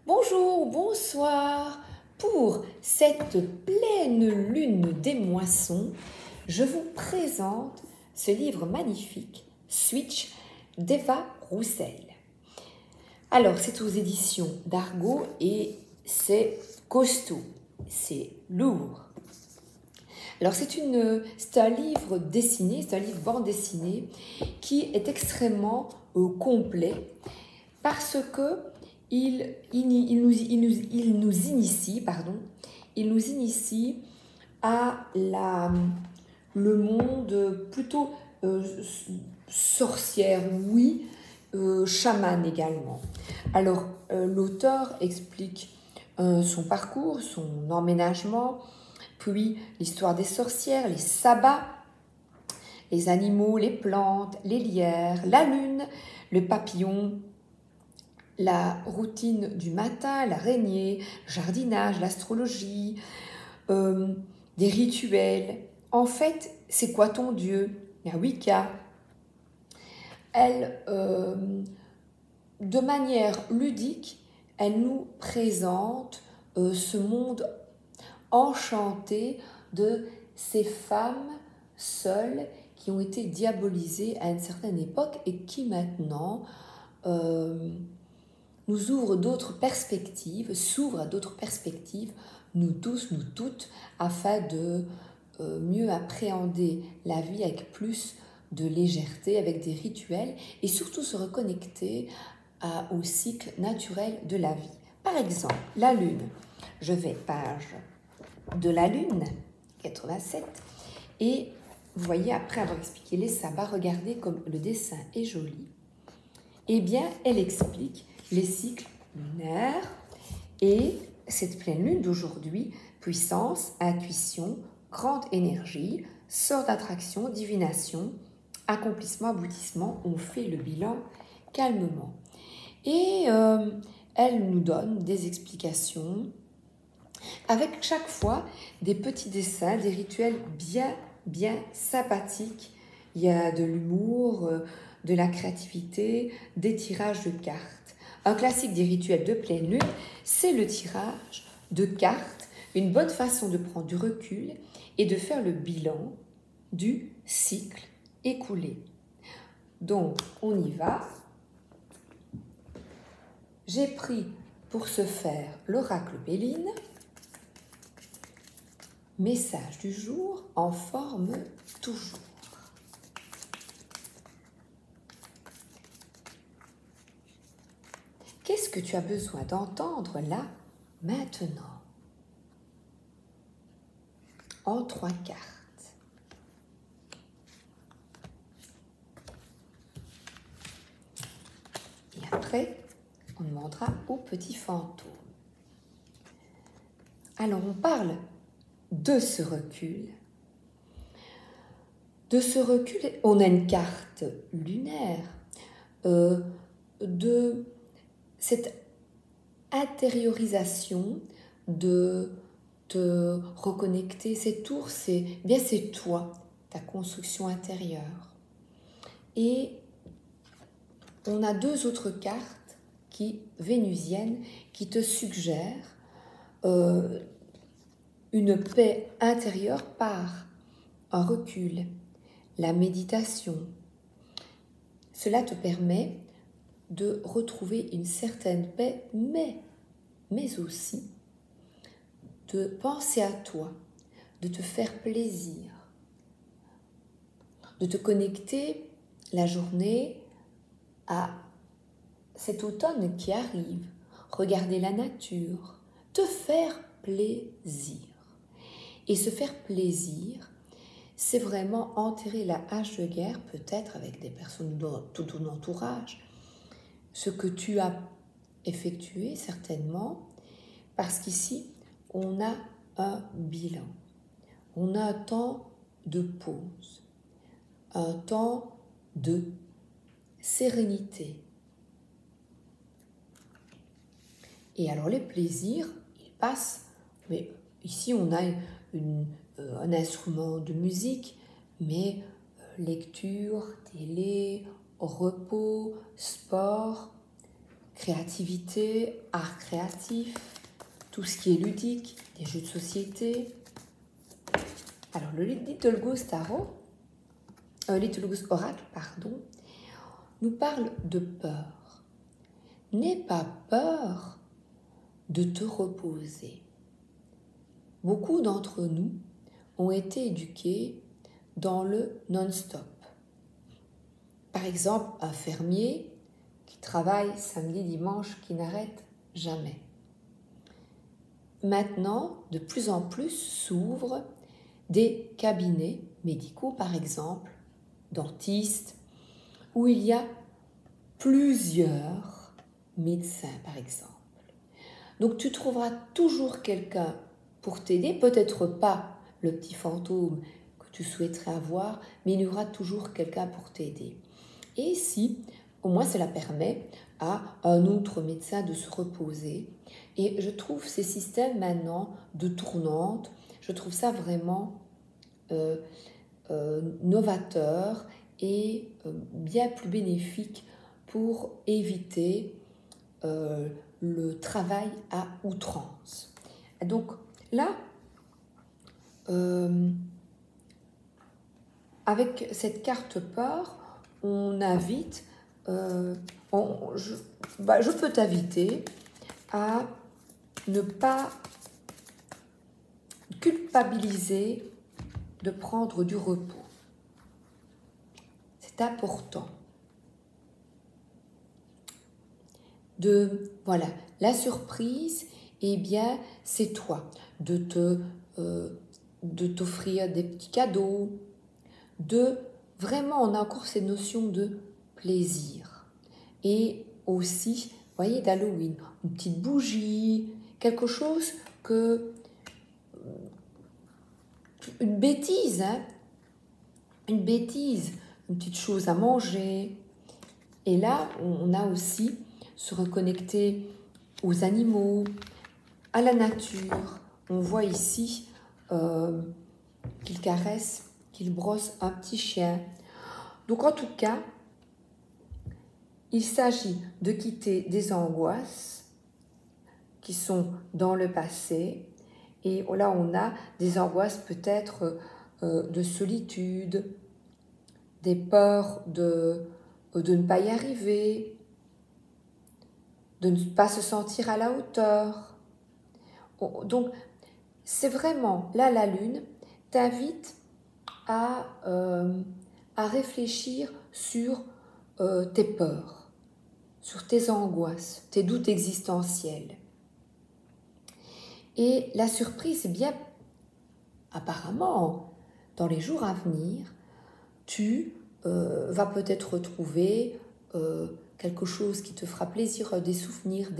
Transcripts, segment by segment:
Bonjour, bonsoir. Pour cette pleine lune des moissons, je vous présente ce livre magnifique, Switch, d'Eva Roussel. Alors, c'est aux éditions d'Argo et c'est costaud, c'est lourd. Alors, c'est un livre dessiné, c'est un livre bande dessinée qui est extrêmement complet parce que il nous initie à le monde plutôt sorcière, oui, chaman également. Alors, l'auteur explique son parcours, son emménagement, puis l'histoire des sorcières, les sabbats, les animaux, les plantes, les lierres, la lune, le papillon, la routine du matin, l'araignée, le jardinage, l'astrologie, des rituels. En fait, c'est quoi ton Dieu? La Wicca. Elle, de manière ludique, elle nous présente ce monde enchanté de ces femmes seules qui ont été diabolisées à une certaine époque et qui maintenant nous ouvre d'autres perspectives, s'ouvre à d'autres perspectives, nous tous, nous toutes, afin de mieux appréhender la vie avec plus de légèreté, avec des rituels et surtout se reconnecter au cycle naturel de la vie. Par exemple, la Lune. Je vais page de la Lune, 87, et vous voyez, après avoir expliqué les sabbats, regardez comme le dessin est joli. Eh bien, elle explique les cycles lunaires et cette pleine lune d'aujourd'hui, puissance, intuition, grande énergie, sort d'attraction, divination, accomplissement, aboutissement, on fait le bilan calmement. Et elle nous donne des explications avec chaque fois des petits dessins, des rituels bien sympathiques. Il y a de l'humour, de la créativité, des tirages de cartes. Un classique des rituels de pleine lune, c'est le tirage de cartes, une bonne façon de prendre du recul et de faire le bilan du cycle écoulé. Donc, on y va. J'ai pris pour ce faire l'oracle Béline, message du jour en forme toujours. Qu'est-ce que tu as besoin d'entendre là, maintenant? En 3 cartes. Et après, on demandera au petit fantôme. Alors, on parle de ce recul. De ce recul, on a une carte lunaire de cette intériorisation de te reconnecter. Cette tour, c'est toi, ta construction intérieure. Et on a 2 autres cartes vénusiennes qui te suggèrent une paix intérieure par un recul, la méditation. Cela te permet de retrouver une certaine paix, mais aussi de penser à toi, de te faire plaisir, de te connecter la journée à cet automne qui arrive, regarder la nature, te faire plaisir. Et se faire plaisir, c'est vraiment enterrer la hache de guerre, peut-être avec des personnes de tout ton entourage, ce que tu as effectué certainement, parce qu'ici, on a un bilan, on a un temps de pause, un temps de sérénité. Et alors les plaisirs, ils passent, mais ici on a un instrument de musique, mais lecture, télé, repos, sport, créativité, art créatif, tout ce qui est ludique, des jeux de société. Alors, le Little Ghost Oracle, nous parle de peur. N'aie pas peur de te reposer. Beaucoup d'entre nous ont été éduqués dans le non-stop. Par exemple, un fermier qui travaille samedi, dimanche, qui n'arrête jamais. Maintenant, de plus en plus s'ouvrent des cabinets médicaux, par exemple, dentistes, où il y a plusieurs médecins, par exemple. Donc, tu trouveras toujours quelqu'un pour t'aider, peut-être pas le petit fantôme que tu souhaiterais avoir, mais il y aura toujours quelqu'un pour t'aider. Et ici, au moins, cela permet à un autre médecin de se reposer. Et je trouve ces systèmes maintenant de tournante, je trouve ça vraiment novateur et bien plus bénéfique pour éviter le travail à outrance. Donc là, avec cette carte peur, on invite, je peux t'inviter à ne pas culpabiliser de prendre du repos. C'est important. Voilà, la surprise, eh bien, c'est toi. De t'offrir des petits cadeaux, vraiment, on a encore cette notion de plaisir. Et aussi, vous voyez, d'Halloween, une petite bougie, quelque chose une bêtise, une petite chose à manger. Et là, on a aussi se reconnecter aux animaux, à la nature. On voit ici qu'il caresse, qu'il brosse un petit chien. Donc en tout cas, il s'agit de quitter des angoisses qui sont dans le passé. Et là, on a des angoisses peut-être de solitude, des peurs de ne pas y arriver, de ne pas se sentir à la hauteur. Donc, c'est vraiment, là, la Lune t'invite à réfléchir sur tes peurs, sur tes angoisses, tes doutes existentiels. Et la surprise, c'est bien, apparemment, dans les jours à venir, tu vas peut-être retrouver quelque chose qui te fera plaisir, des souvenirs,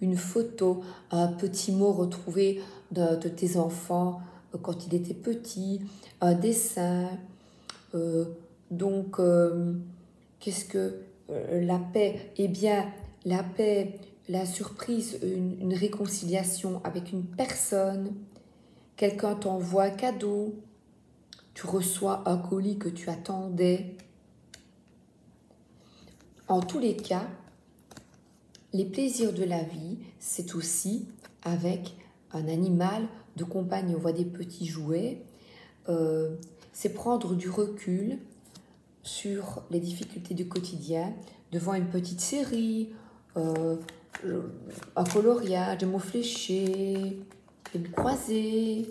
une photo, un petit mot retrouvé de tes enfants quand il était petit, un dessin. Qu'est-ce que la paix? Eh bien, la paix, la surprise, une réconciliation avec une personne, quelqu'un t'envoie un cadeau, tu reçois un colis que tu attendais. En tous les cas, les plaisirs de la vie, c'est aussi avec un animal de compagnie. On voit des petits jouets. C'est prendre du recul sur les difficultés du quotidien devant une petite série, un coloriage, des mots fléchés, une croisée.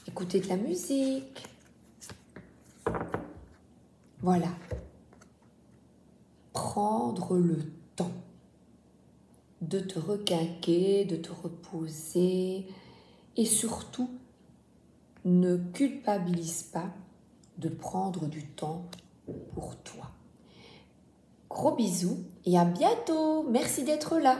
Écouter de la musique. Voilà. Prendre le temps de te requinquer, de te reposer et surtout, ne culpabilise pas de prendre du temps pour toi. Gros bisous et à bientôt. Merci d'être là.